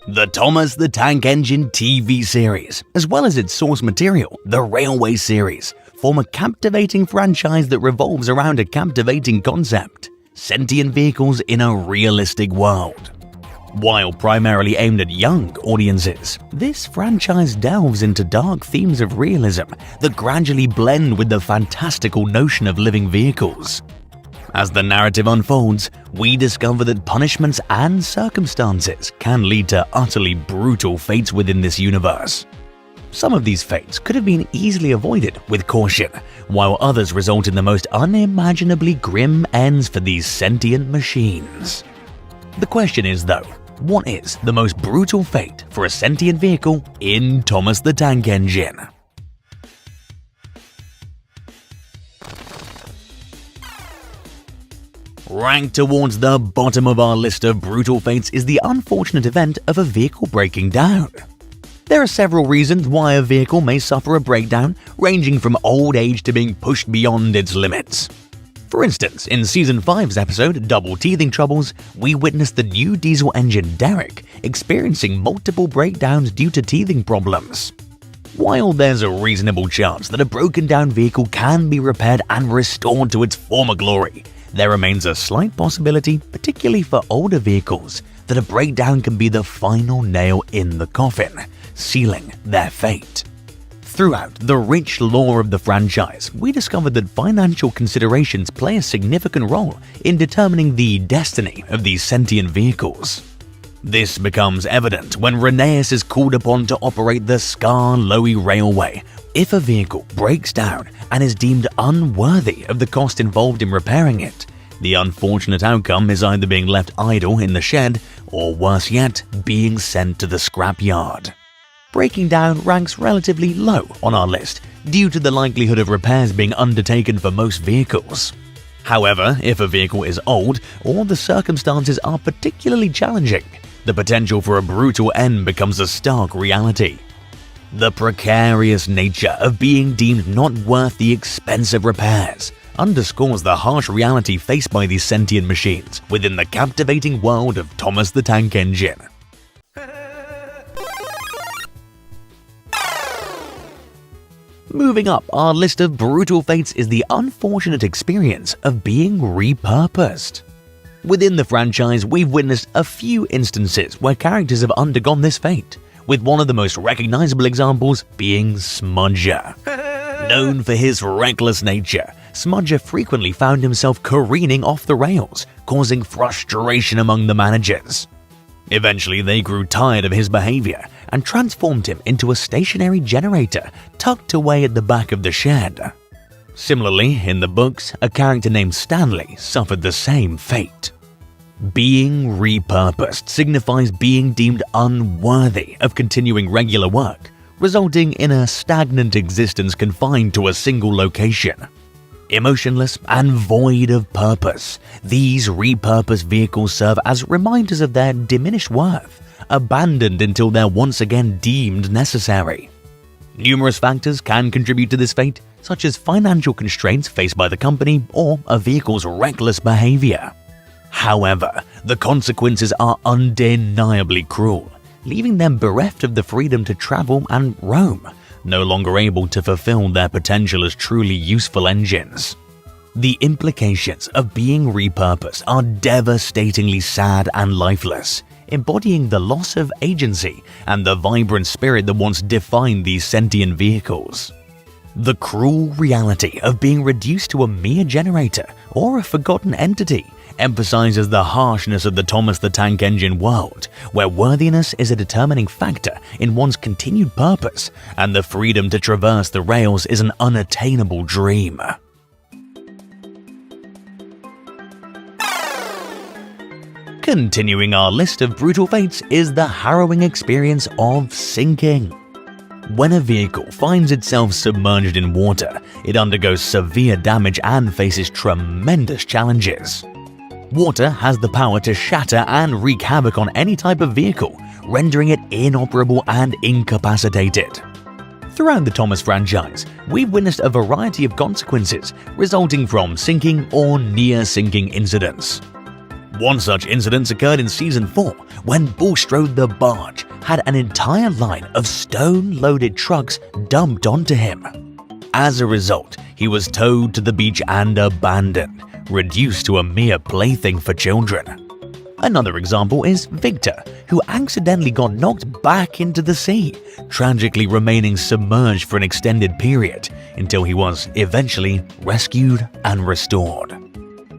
The Thomas the Tank Engine TV series, as well as its source material, the Railway series, form a captivating franchise that revolves around a captivating concept: sentient vehicles in a realistic world. While primarily aimed at young audiences, this franchise delves into dark themes of realism that gradually blend with the fantastical notion of living vehicles. As the narrative unfolds, we discover that punishments and circumstances can lead to utterly brutal fates within this universe. Some of these fates could have been easily avoided with caution, while others result in the most unimaginably grim ends for these sentient machines. The question is, though, what is the most brutal fate for a sentient vehicle in Thomas the Tank Engine? Ranked towards the bottom of our list of brutal fates is the unfortunate event of a vehicle breaking down. There are several reasons why a vehicle may suffer a breakdown, ranging from old age to being pushed beyond its limits. For instance, in Season 5's episode, Double Teething Troubles, we witnessed the new diesel engine Derek experiencing multiple breakdowns due to teething problems. While there's a reasonable chance that a broken down vehicle can be repaired and restored to its former glory, there remains a slight possibility, particularly for older vehicles, that a breakdown can be the final nail in the coffin, sealing their fate. Throughout the rich lore of the franchise, we discovered that financial considerations play a significant role in determining the destiny of these sentient vehicles. This becomes evident when Rheneas is called upon to operate the Scar-Loey Railway. If a vehicle breaks down and is deemed unworthy of the cost involved in repairing it, the unfortunate outcome is either being left idle in the shed or, worse yet, being sent to the scrapyard. Breaking down ranks relatively low on our list due to the likelihood of repairs being undertaken for most vehicles. However, if a vehicle is old or the circumstances are particularly challenging, the potential for a brutal end becomes a stark reality. The precarious nature of being deemed not worth the expense of repairs underscores the harsh reality faced by these sentient machines within the captivating world of Thomas the Tank Engine. Moving up our list of brutal fates is the unfortunate experience of being repurposed. Within the franchise, we've witnessed a few instances where characters have undergone this fate, with one of the most recognizable examples being Smudger. Known for his reckless nature, Smudger frequently found himself careening off the rails, causing frustration among the managers. Eventually, they grew tired of his behavior and transformed him into a stationary generator tucked away at the back of the shed. Similarly, in the books, a character named Stanley suffered the same fate. Being repurposed signifies being deemed unworthy of continuing regular work, resulting in a stagnant existence confined to a single location. Emotionless and void of purpose, these repurposed vehicles serve as reminders of their diminished worth, abandoned until they're once again deemed necessary. Numerous factors can contribute to this fate, such as financial constraints faced by the company or a vehicle's reckless behavior. However, the consequences are undeniably cruel, leaving them bereft of the freedom to travel and roam, no longer able to fulfill their potential as truly useful engines. The implications of being repurposed are devastatingly sad and lifeless, embodying the loss of agency and the vibrant spirit that once defined these sentient vehicles. The cruel reality of being reduced to a mere generator or a forgotten entity emphasizes the harshness of the Thomas the Tank Engine world, where worthiness is a determining factor in one's continued purpose, and the freedom to traverse the rails is an unattainable dream. Continuing our list of brutal fates is the harrowing experience of sinking. When a vehicle finds itself submerged in water, it undergoes severe damage and faces tremendous challenges. Water has the power to shatter and wreak havoc on any type of vehicle, rendering it inoperable and incapacitated. Throughout the Thomas franchise, we've witnessed a variety of consequences resulting from sinking or near-sinking incidents. One such incident occurred in Season 4 when Bulstrode the Barge had an entire line of stone-loaded trucks dumped onto him. As a result, he was towed to the beach and abandoned, reduced to a mere plaything for children. Another example is Victor, who accidentally got knocked back into the sea, tragically remaining submerged for an extended period until he was eventually rescued and restored.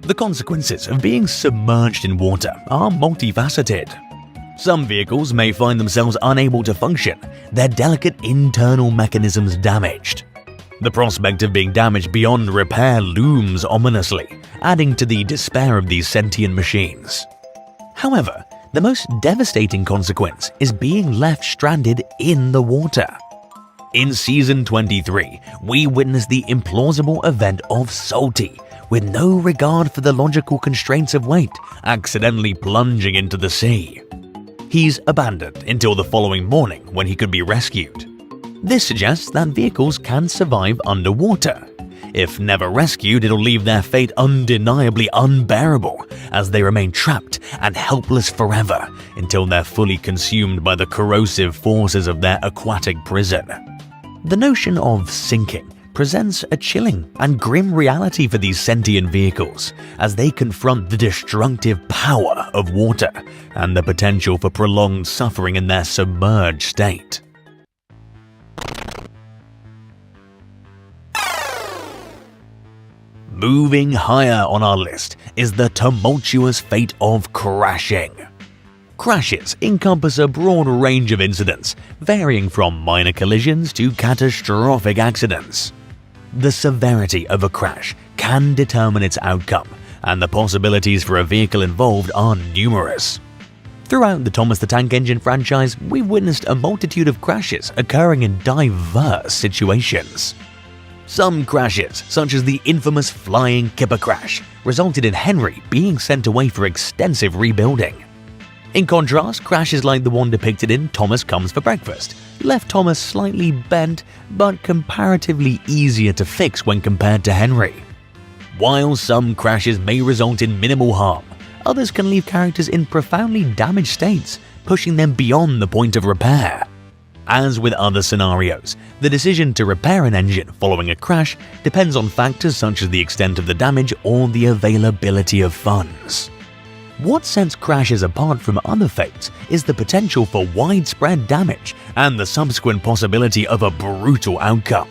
The consequences of being submerged in water are multifaceted. Some vehicles may find themselves unable to function, their delicate internal mechanisms damaged. The prospect of being damaged beyond repair looms ominously, adding to the despair of these sentient machines. However, the most devastating consequence is being left stranded in the water. In Season 23, we witness the implausible event of Salty, with no regard for the logical constraints of weight, accidentally plunging into the sea. He's abandoned until the following morning when he could be rescued. This suggests that vehicles can survive underwater. If never rescued, it'll leave their fate undeniably unbearable, as they remain trapped and helpless forever until they're fully consumed by the corrosive forces of their aquatic prison. The notion of sinking presents a chilling and grim reality for these sentient vehicles as they confront the destructive power of water and the potential for prolonged suffering in their submerged state. Moving higher on our list is the tumultuous fate of crashing. Crashes encompass a broad range of incidents, varying from minor collisions to catastrophic accidents. The severity of a crash can determine its outcome, and the possibilities for a vehicle involved are numerous. Throughout the Thomas the Tank Engine franchise, we've witnessed a multitude of crashes occurring in diverse situations. Some crashes, such as the infamous Flying Kipper crash, resulted in Henry being sent away for extensive rebuilding. In contrast, crashes like the one depicted in Thomas Comes for Breakfast left Thomas slightly bent but comparatively easier to fix when compared to Henry. While some crashes may result in minimal harm, others can leave characters in profoundly damaged states, pushing them beyond the point of repair. As with other scenarios, the decision to repair an engine following a crash depends on factors such as the extent of the damage or the availability of funds. What sets crashes apart from other fates is the potential for widespread damage and the subsequent possibility of a brutal outcome.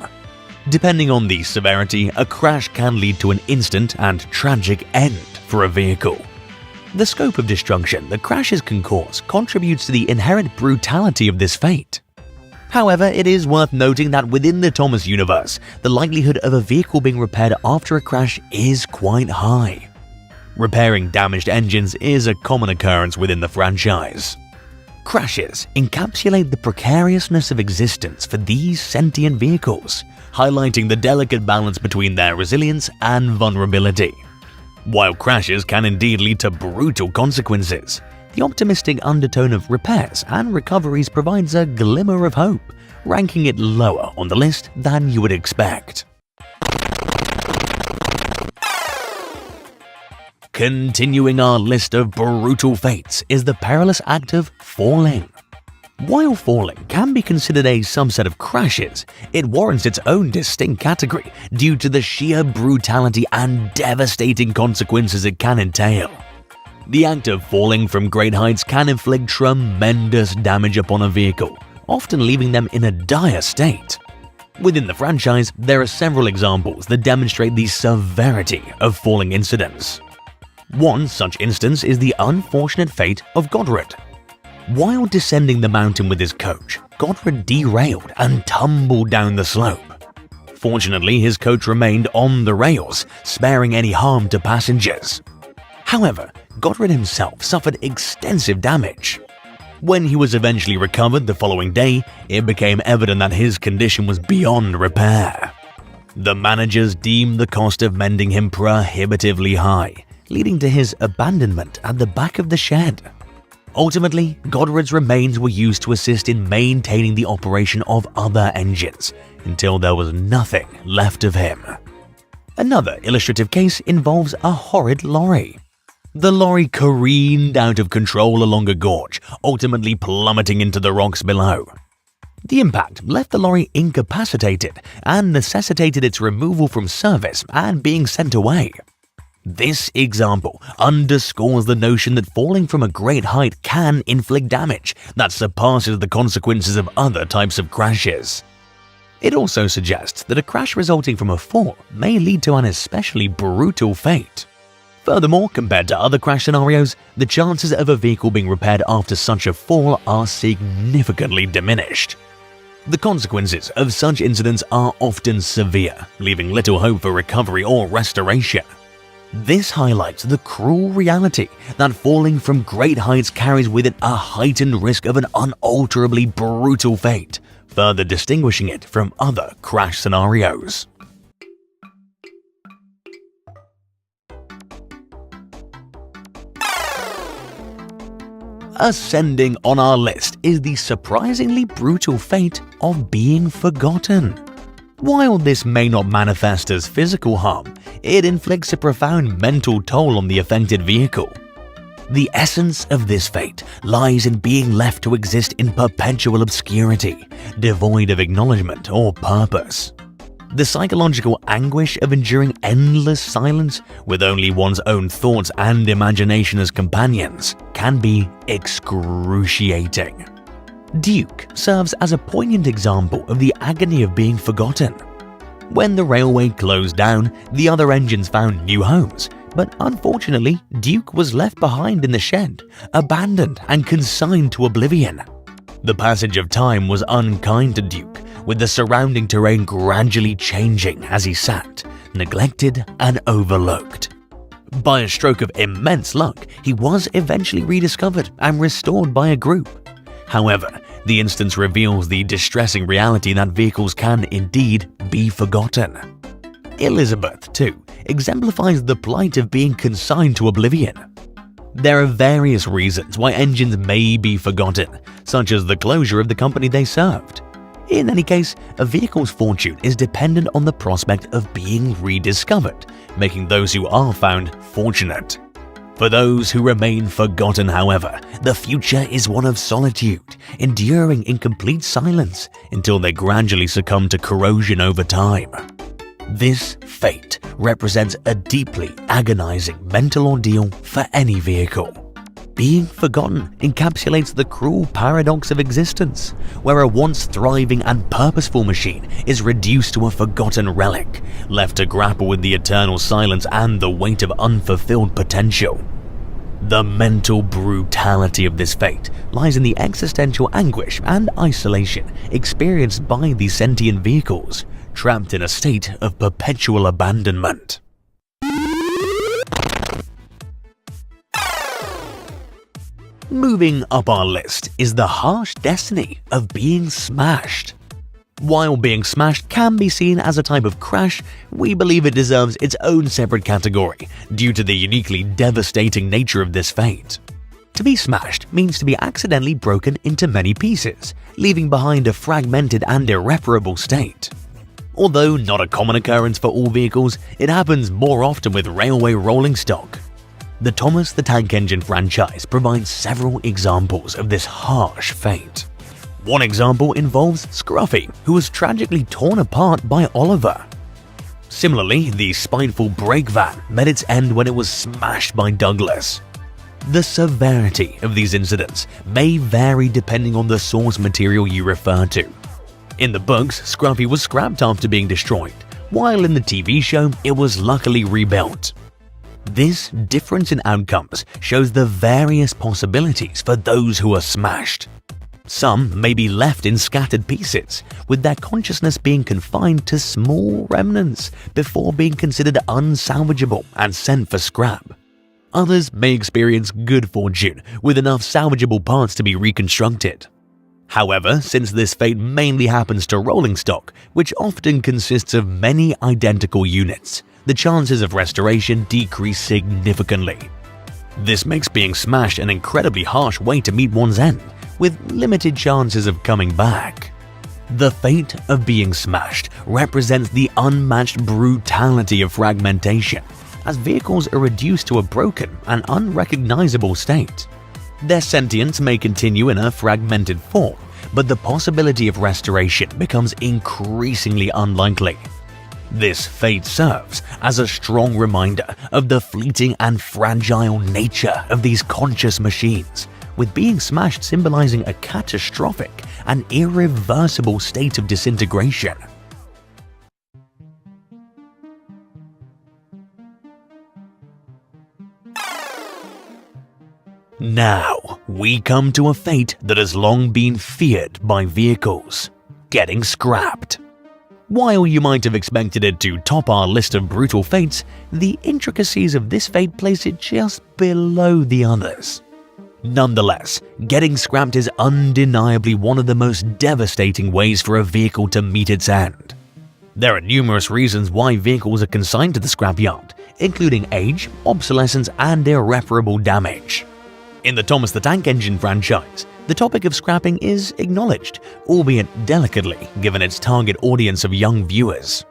Depending on the severity, a crash can lead to an instant and tragic end for a vehicle. The scope of destruction that crashes can cause contributes to the inherent brutality of this fate. However, it is worth noting that within the Thomas universe, the likelihood of a vehicle being repaired after a crash is quite high. Repairing damaged engines is a common occurrence within the franchise. Crashes encapsulate the precariousness of existence for these sentient vehicles, highlighting the delicate balance between their resilience and vulnerability. While crashes can indeed lead to brutal consequences, the optimistic undertone of repairs and recoveries provides a glimmer of hope, ranking it lower on the list than you would expect. Continuing our list of brutal fates is the perilous act of falling. While falling can be considered a subset of crashes, it warrants its own distinct category due to the sheer brutality and devastating consequences it can entail. The act of falling from great heights can inflict tremendous damage upon a vehicle, often leaving them in a dire state. Within the franchise, there are several examples that demonstrate the severity of falling incidents. One such instance is the unfortunate fate of Godred. While descending the mountain with his coach, Godred derailed and tumbled down the slope. Fortunately, his coach remained on the rails, sparing any harm to passengers. However, Godred himself suffered extensive damage. When he was eventually recovered the following day, it became evident that his condition was beyond repair. The managers deemed the cost of mending him prohibitively high, leading to his abandonment at the back of the shed. Ultimately, Godred's remains were used to assist in maintaining the operation of other engines, until there was nothing left of him. Another illustrative case involves a horrid lorry. The lorry careened out of control along a gorge, ultimately plummeting into the rocks below. The impact left the lorry incapacitated and necessitated its removal from service and being sent away. This example underscores the notion that falling from a great height can inflict damage that surpasses the consequences of other types of crashes. It also suggests that a crash resulting from a fall may lead to an especially brutal fate. Furthermore, compared to other crash scenarios, the chances of a vehicle being repaired after such a fall are significantly diminished. The consequences of such incidents are often severe, leaving little hope for recovery or restoration. This highlights the cruel reality that falling from great heights carries with it a heightened risk of an unalterably brutal fate, further distinguishing it from other crash scenarios. Ascending on our list is the surprisingly brutal fate of being forgotten. While this may not manifest as physical harm, it inflicts a profound mental toll on the affected vehicle. The essence of this fate lies in being left to exist in perpetual obscurity, devoid of acknowledgement or purpose. The psychological anguish of enduring endless silence with only one's own thoughts and imagination as companions can be excruciating. Duke serves as a poignant example of the agony of being forgotten. When the railway closed down, the other engines found new homes, but unfortunately, Duke was left behind in the shed, abandoned and consigned to oblivion. The passage of time was unkind to Duke, with the surrounding terrain gradually changing as he sat, neglected and overlooked. By a stroke of immense luck, he was eventually rediscovered and restored by a group. However, the instance reveals the distressing reality that vehicles can indeed be forgotten. Elizabeth, too, exemplifies the plight of being consigned to oblivion. There are various reasons why engines may be forgotten, such as the closure of the company they served. In any case, a vehicle's fortune is dependent on the prospect of being rediscovered, making those who are found fortunate. For those who remain forgotten, however, the future is one of solitude, enduring in complete silence until they gradually succumb to corrosion over time. This fate represents a deeply agonizing mental ordeal for any vehicle. Being forgotten encapsulates the cruel paradox of existence, where a once thriving and purposeful machine is reduced to a forgotten relic, left to grapple with the eternal silence and the weight of unfulfilled potential. The mental brutality of this fate lies in the existential anguish and isolation experienced by these sentient vehicles, trapped in a state of perpetual abandonment. Moving up our list is the harsh destiny of being smashed. While being smashed can be seen as a type of crash, we believe it deserves its own separate category due to the uniquely devastating nature of this fate. To be smashed means to be accidentally broken into many pieces, leaving behind a fragmented and irreparable state. Although not a common occurrence for all vehicles, it happens more often with railway rolling stock. The Thomas the Tank Engine franchise provides several examples of this harsh fate. One example involves Scruffy, who was tragically torn apart by Oliver. Similarly, the spiteful brake van met its end when it was smashed by Douglas. The severity of these incidents may vary depending on the source material you refer to. In the books, Scruffy was scrapped after being destroyed, while in the TV show, it was luckily rebuilt. This difference in outcomes shows the various possibilities for those who are smashed. Some may be left in scattered pieces, with their consciousness being confined to small remnants before being considered unsalvageable and sent for scrap. Others may experience good fortune with enough salvageable parts to be reconstructed. However, since this fate mainly happens to rolling stock, which often consists of many identical units, the chances of restoration decrease significantly. This makes being smashed an incredibly harsh way to meet one's end, with limited chances of coming back. The fate of being smashed represents the unmatched brutality of fragmentation as vehicles are reduced to a broken and unrecognizable state. Their sentience may continue in a fragmented form, but the possibility of restoration becomes increasingly unlikely. This fate serves as a strong reminder of the fleeting and fragile nature of these conscious machines, with being smashed symbolizing a catastrophic and irreversible state of disintegration. Now, we come to a fate that has long been feared by vehicles: getting scrapped. While you might have expected it to top our list of brutal fates, the intricacies of this fate place it just below the others. Nonetheless, getting scrapped is undeniably one of the most devastating ways for a vehicle to meet its end. There are numerous reasons why vehicles are consigned to the scrapyard, including age, obsolescence, and irreparable damage. In the Thomas the Tank Engine franchise, the topic of scrapping is acknowledged, albeit delicately given its target audience of young viewers.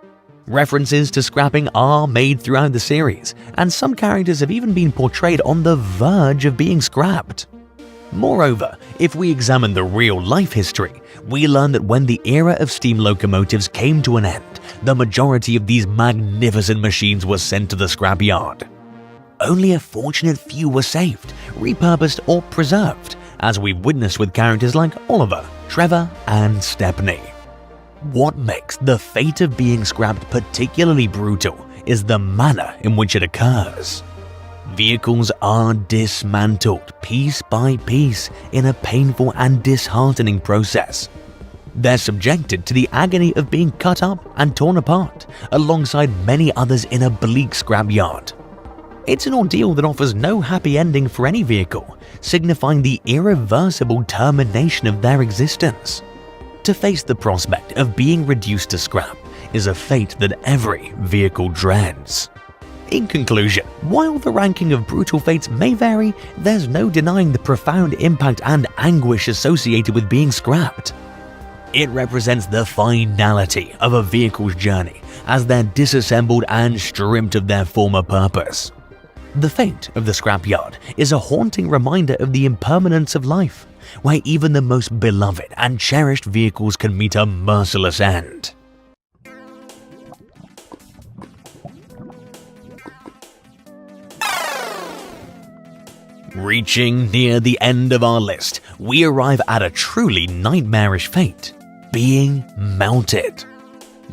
References to scrapping are made throughout the series, and some characters have even been portrayed on the verge of being scrapped. Moreover, if we examine the real-life history, we learn that when the era of steam locomotives came to an end, the majority of these magnificent machines were sent to the scrapyard. Only a fortunate few were saved, repurposed, or preserved, as we've witnessed with characters like Oliver, Trevor, and Stepney. What makes the fate of being scrapped particularly brutal is the manner in which it occurs. Vehicles are dismantled piece by piece in a painful and disheartening process. They're subjected to the agony of being cut up and torn apart, alongside many others in a bleak scrapyard. It's an ordeal that offers no happy ending for any vehicle, signifying the irreversible termination of their existence. To face the prospect of being reduced to scrap is a fate that every vehicle dreads. In conclusion, while the ranking of brutal fates may vary, there's no denying the profound impact and anguish associated with being scrapped. It represents the finality of a vehicle's journey as they're disassembled and stripped of their former purpose. The fate of the scrapyard is a haunting reminder of the impermanence of life, where even the most beloved and cherished vehicles can meet a merciless end. Reaching near the end of our list, we arrive at a truly nightmarish fate: being melted.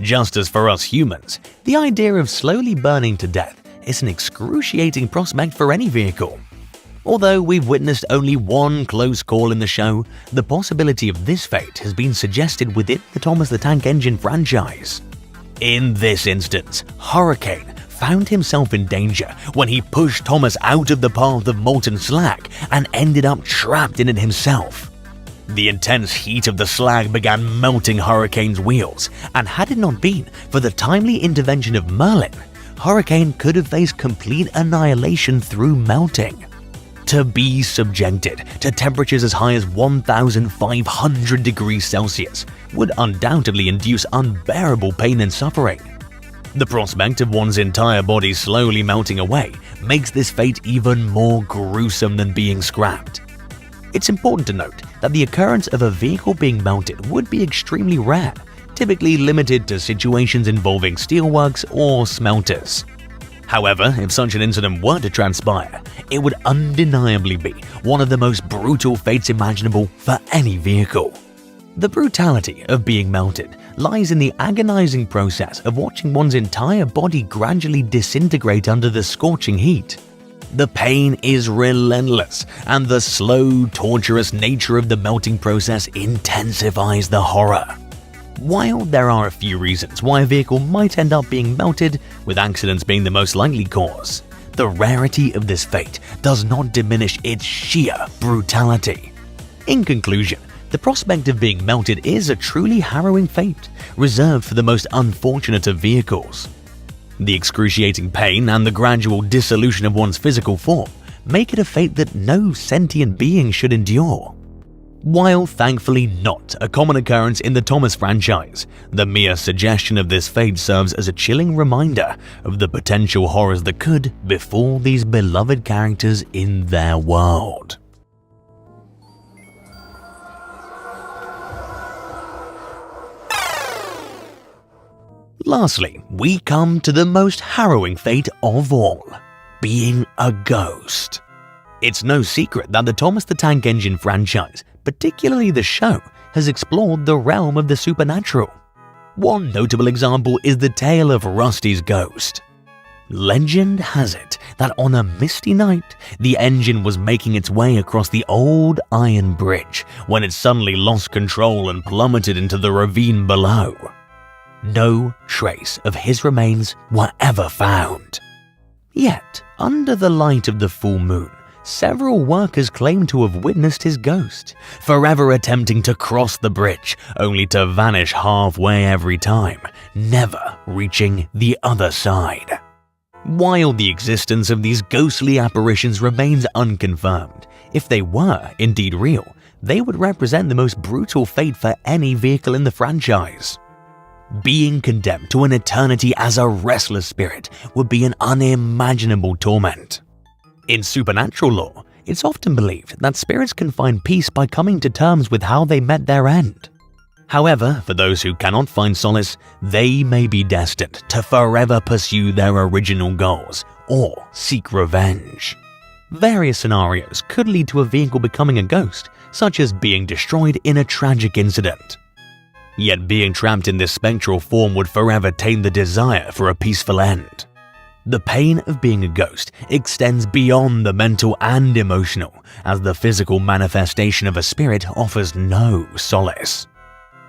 Just as for us humans, the idea of slowly burning to death is an excruciating prospect for any vehicle. Although we've witnessed only one close call in the show, the possibility of this fate has been suggested within the Thomas the Tank Engine franchise. In this instance, Hurricane found himself in danger when he pushed Thomas out of the path of molten slag and ended up trapped in it himself. The intense heat of the slag began melting Hurricane's wheels, and had it not been for the timely intervention of Merlin, Hurricane could have faced complete annihilation through melting. To be subjected to temperatures as high as 1,500 degrees Celsius would undoubtedly induce unbearable pain and suffering. The prospect of one's entire body slowly melting away makes this fate even more gruesome than being scrapped. It's important to note that the occurrence of a vehicle being melted would be extremely rare, typically limited to situations involving steelworks or smelters. However, if such an incident were to transpire, it would undeniably be one of the most brutal fates imaginable for any vehicle. The brutality of being melted lies in the agonizing process of watching one's entire body gradually disintegrate under the scorching heat. The pain is relentless, and the slow, torturous nature of the melting process intensifies the horror. While there are a few reasons why a vehicle might end up being melted, with accidents being the most likely cause, the rarity of this fate does not diminish its sheer brutality. In conclusion, the prospect of being melted is a truly harrowing fate, reserved for the most unfortunate of vehicles. The excruciating pain and the gradual dissolution of one's physical form make it a fate that no sentient being should endure. While thankfully not a common occurrence in the Thomas franchise, the mere suggestion of this fate serves as a chilling reminder of the potential horrors that could befall these beloved characters in their world. Lastly, we come to the most harrowing fate of all, being a ghost. It's no secret that the Thomas the Tank Engine franchise, particularly the show, has explored the realm of the supernatural. One notable example is the tale of Rusty's ghost. Legend has it that on a misty night, the engine was making its way across the old iron bridge when it suddenly lost control and plummeted into the ravine below. No trace of his remains were ever found. Yet, under the light of the full moon, several workers claim to have witnessed his ghost, forever attempting to cross the bridge, only to vanish halfway every time, never reaching the other side. While the existence of these ghostly apparitions remains unconfirmed, if they were indeed real, they would represent the most brutal fate for any vehicle in the franchise. Being condemned to an eternity as a restless spirit would be an unimaginable torment. In supernatural lore, it's often believed that spirits can find peace by coming to terms with how they met their end. However, for those who cannot find solace, they may be destined to forever pursue their original goals or seek revenge. Various scenarios could lead to a vehicle becoming a ghost, such as being destroyed in a tragic incident. Yet being trapped in this spectral form would forever taint the desire for a peaceful end. The pain of being a ghost extends beyond the mental and emotional, as the physical manifestation of a spirit offers no solace.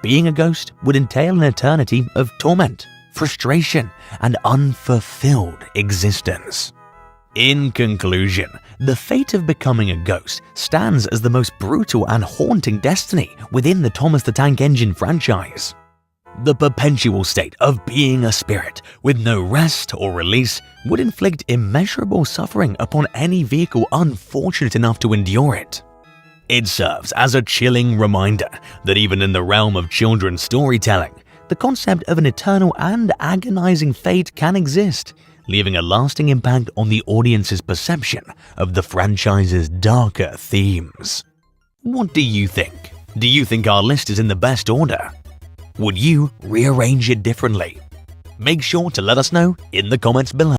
Being a ghost would entail an eternity of torment, frustration, and unfulfilled existence. In conclusion, the fate of becoming a ghost stands as the most brutal and haunting destiny within the Thomas the Tank Engine franchise. The perpetual state of being a spirit with no rest or release would inflict immeasurable suffering upon any vehicle unfortunate enough to endure it. It serves as a chilling reminder that even in the realm of children's storytelling, the concept of an eternal and agonizing fate can exist, leaving a lasting impact on the audience's perception of the franchise's darker themes. What do you think? Do you think our list is in the best order? Would you rearrange it differently? Make sure to let us know in the comments below.